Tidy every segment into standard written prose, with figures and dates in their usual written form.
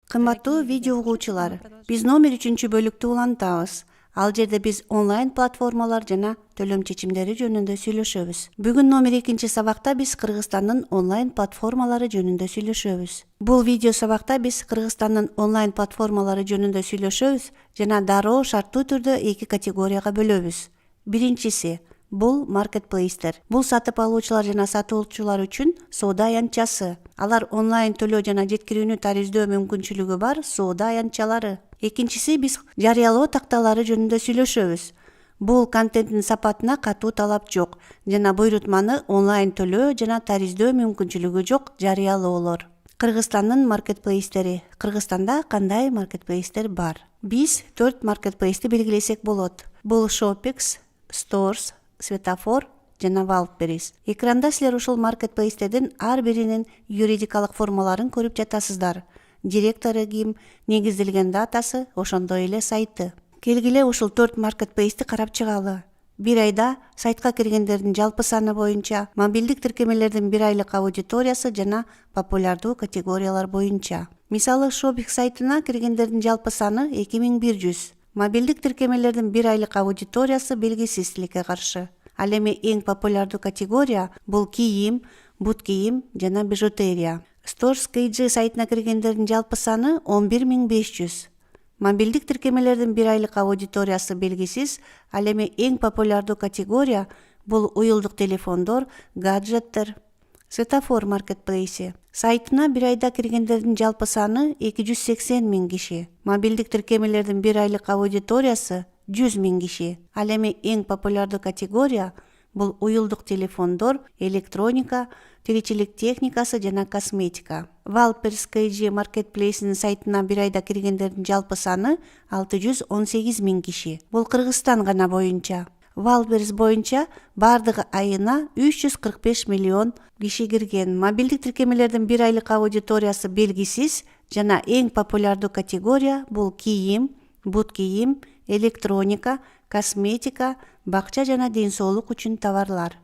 Кымбаттуу видео угуучулар, биз номер 3-бөлүктү улантабыз. Ал жерде биз онлайн платформалар жана төлөм чечимдери жөнүндө сүйлөшөбүз. Бүгүн номер 2-сабакта биз Кыргызстандын онлайн платформалары жөнүндө сүйлөшөбүз. Бул видео сабакта биз Кыргызстандын онлайн платформалары жөнүндө сүйлөшөбүз жана дароо шарттуу түрдө 2 категорияга бөлөбүз. Биринчиси бул маркетплейстер. Бул сатып алуучулар жана сатуучулар үчүн соода аянтчасы. Алар онлайн төлөө жана жеткирүүнү тарифдөө мүмкүнчүлүгү бар соода аянтчалары. Экинчиси биз жарыялоо такталары жөнүндө сүйлөшөбүз. Бул контенттин сапатына катуу талап жок жана буйрутманы онлайн төлөө жана тарифдөө мүмкүнчүлүгү жок жарыялоолор. Кыргызстандын маркетплейстери. Кыргызстанда кандай маркетплейстер бар? Биз 4 маркетплейсти белгилесек болот. Бул Shopix, Stores, Светофор жана Wildberries. Экранда силер ушул маркетплейстердин ар биринин юридикалык формаларын көрүп жатасыздар. Директору ким, негизделген датасы, ошондой эле сайты. Келгиле ушул 4 маркетплейсти карап чыгалы. Бир айда сайтка киргендердин жалпы саны боюнча, мобилдик тиркемелердин бир айлык аудиториясы жана популярдуу категориялар боюнча. Мисалы, Shopix сайтына киргендердин жалпы саны 2100. Мобилдик тиркемелердин бир айлык аудиториясы белгисиздикке каршы. Ал эми эң популярдуу категория бул кийим, бут кийим жана бижутерия. Stores KG сайтына киргендердин жалпы саны 11500. Мобилдик тиркемелердин бир айлык аудиториясы белгисиз. Ал эми эң популярдуу категория бул уюлдук телефондор, гаджеттер. Светофор маркетплейси сайтына бир айда киргендердин жалпы саны 280 000 киши. Мобилдик тиркемелердин бир айлык аудиториясы 100 000 киши. Ал эми эң популярдуу категория бул уюлдук телефондор, электроника, тиричилик техникасы жана косметика. Wildberries KG маркетплейсинин сайтына бир айда киргендердин жалпы саны 618 000 киши. Бул Кыргызстан гана боюнча. Wildberries боюнча бардыгы айына 345 миллион киши кирген. Мобилдик тиркемелердин бир айлык аудиториясы белгисиз жана эң популярдуу категория бул кийим, бут кийим, электроника, косметика, бакча жана ден соолук үчүн товарлар.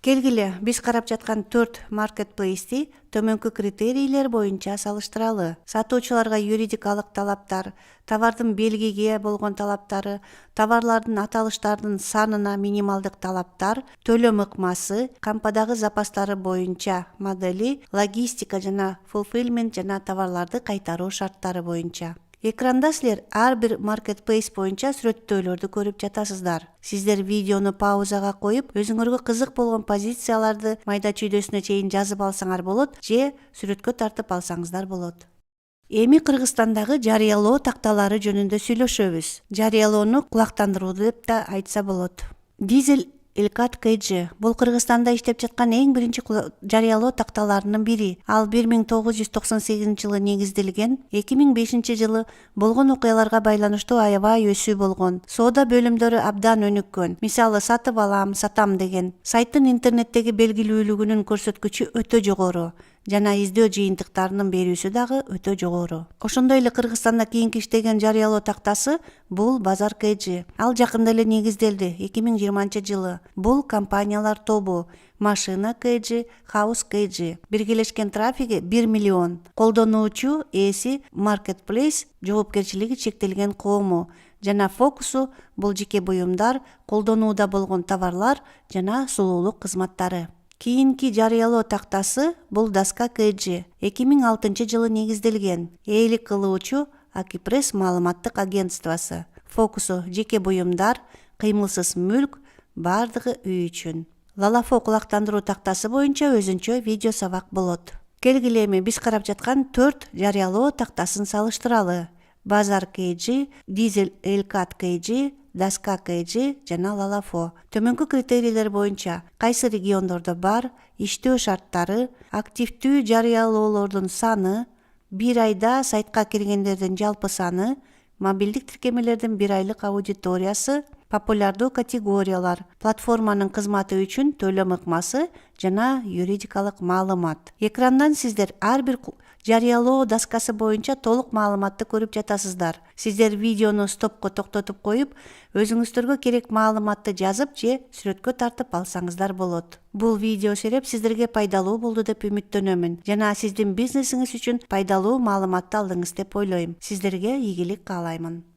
Келгиле, биз карап жаткан 4 маркетплейсти төмөнкү критерийлер боюнча салыштыралы. Сатуучуларга юридикалык талаптар, товардын белгиге болгон талаптары, товарлардын аталыштардын санына минималдык талаптар, төлөм ыкмасы, кампадагы запастары боюнча модели, логистика жана fulfillment жана товарларды кайтаруу шарттары боюнча. Экранда силер ар бир маркетплейс боюнча сүрөттөөлөрдү көрүп жатасыздар. Сиздер видеону паузага коюп, өзүңөргө кызык болгон позицияларды майда чүйдөсүнө чейин жазып алсаңар болот же сүрөткө тартып алсаңыздар болот. Эми Кыргызстандагы жарыялоо такталары жөнүндө сүйлөшөбүз. Жарыялоону кулактандырууду деп да айтса болот. Дизель Элкат KG бул Кыргызстанда иштеп жаткан эң биринчи жарыялоо такталарынын бири. Ал 1998 жылы негизделген. 2005 жылы болгон окуяларга байланыштуу аябай өсүү болгон. Соода бөлүмдөрү абдан өнүккөн. Мисалы, сатып алам, сатам деген. Сайттын интернеттеги белгилүүлүгүнүн көрсөткүчү өтө жогору жана издөө жыйынтыктарынын берүүсү дагы өтө жогору. Ошондой эле Кыргызстанда кийинки иштеген жарыялоо тактасы бул Базар KG. Ал жакында эле негизделди 2020 жылы. Бул компаниялар тобу Машина KG, House KG. Биргелешкен трафиги 1 миллион. Колдонуучу ээси Marketplace жоопкерчилиги чектелген коому жана фокусу бул жеке буюмдар, колдонууда болгон товарлар жана сулуулук кызматтары. Кийинки жарыялоо тактасы бул Доска KG. 2006 жылы негизделген. Ээлик кылуучу Акипресс маалыматтык агентствосы. Фокусу жеке буюмдар, кыймылсыз мүлк, бардыгы үй үчүн. Лалафо кулактандыруу тактасы боюнча өзүнчө видео сабак болот. Келгиле, эми биз карап жаткан 4 жарыялоо тактасын салыштыралы. Базар KG, Дизель Элкат KG, Доска KG жана Лалафо. Төмөнкү критерийлер боюнча кайсы региондордо бар, иштөө шарттары, активдүү жарыялоолордун саны, бир айда сайтка киргендердин жалпы саны, мобилдик тиркемелердин бир айлык аудиториясы, популярдуу категориялар, платформанын кызматы үчүн төлөм ыкмасы жана юридикалык маалымат. Экрандан сиздер ар бир жарыялоо доскасы боюнча толук маалыматты көрүп жатасыздар. Сиздер видеону стопко токтотуп коюп, өзүңүздөргө керек маалыматты жазып же сүрөткө тартып алсаңыздар болот. Бул видео сереп сиздерге пайдалуу болду деп үмүттөнөмүн жана сиздин бизнесиңиз үчүн пайдалуу маалыматты алдыңыз деп ойлойм. Сиздерге ийгилик каалаймын.